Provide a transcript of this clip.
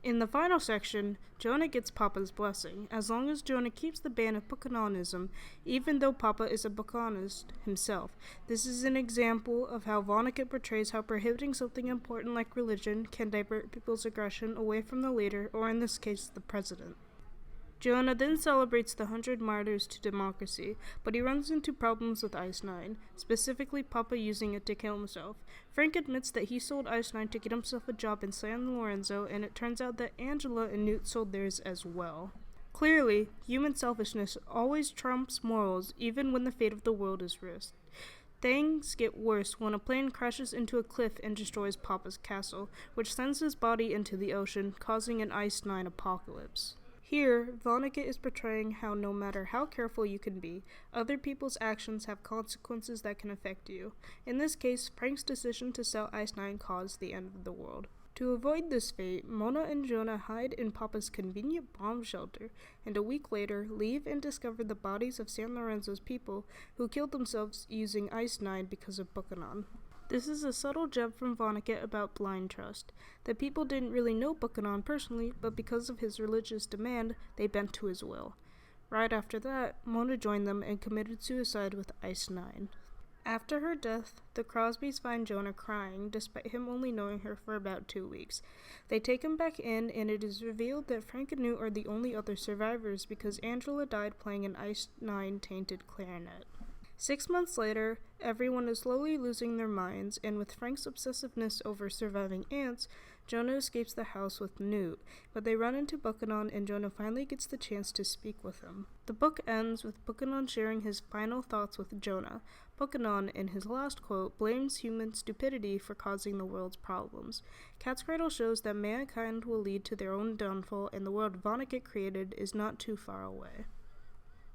In the final section, Jonah gets Papa's blessing, as long as Jonah keeps the ban of Buchananism, even though Papa is a Buchanist himself. This is an example of how Vonnegut portrays how prohibiting something important like religion can divert people's aggression away from the leader, or in this case, the president. Jonah then celebrates the 100 martyrs to democracy, but he runs into problems with Ice 9, specifically Papa using it to kill himself. Frank admits that he sold Ice 9 to get himself a job in San Lorenzo, and it turns out that Angela and Newt sold theirs as well. Clearly, human selfishness always trumps morals, even when the fate of the world is risked. Things get worse when a plane crashes into a cliff and destroys Papa's castle, which sends his body into the ocean, causing an Ice 9 apocalypse. Here, Vonnegut is portraying how no matter how careful you can be, other people's actions have consequences that can affect you. In this case, Frank's decision to sell Ice 9 caused the end of the world. To avoid this fate, Mona and Jonah hide in Papa's convenient bomb shelter, and a week later, leave and discover the bodies of San Lorenzo's people who killed themselves using Ice 9 because of Buchanan. This is a subtle jab from Vonnegut about blind trust. The people didn't really know Buchanan personally, but because of his religious demand, they bent to his will. Right after that, Mona joined them and committed suicide with Ice 9. After her death, the Crosbys find Jonah crying, despite him only knowing her for about 2 weeks. They take him back in, and it is revealed that Frank and Newt are the only other survivors because Angela died playing an Ice 9 tainted clarinet. 6 months later, everyone is slowly losing their minds, and with Frank's obsessiveness over surviving ants, Jonah escapes the house with Newt, but they run into Buchanan and Jonah finally gets the chance to speak with him. The book ends with Buchanan sharing his final thoughts with Jonah. Buchanan, in his last quote, blames human stupidity for causing the world's problems. Cradle shows that mankind will lead to their own downfall, and the world Vonnegut created is not too far away.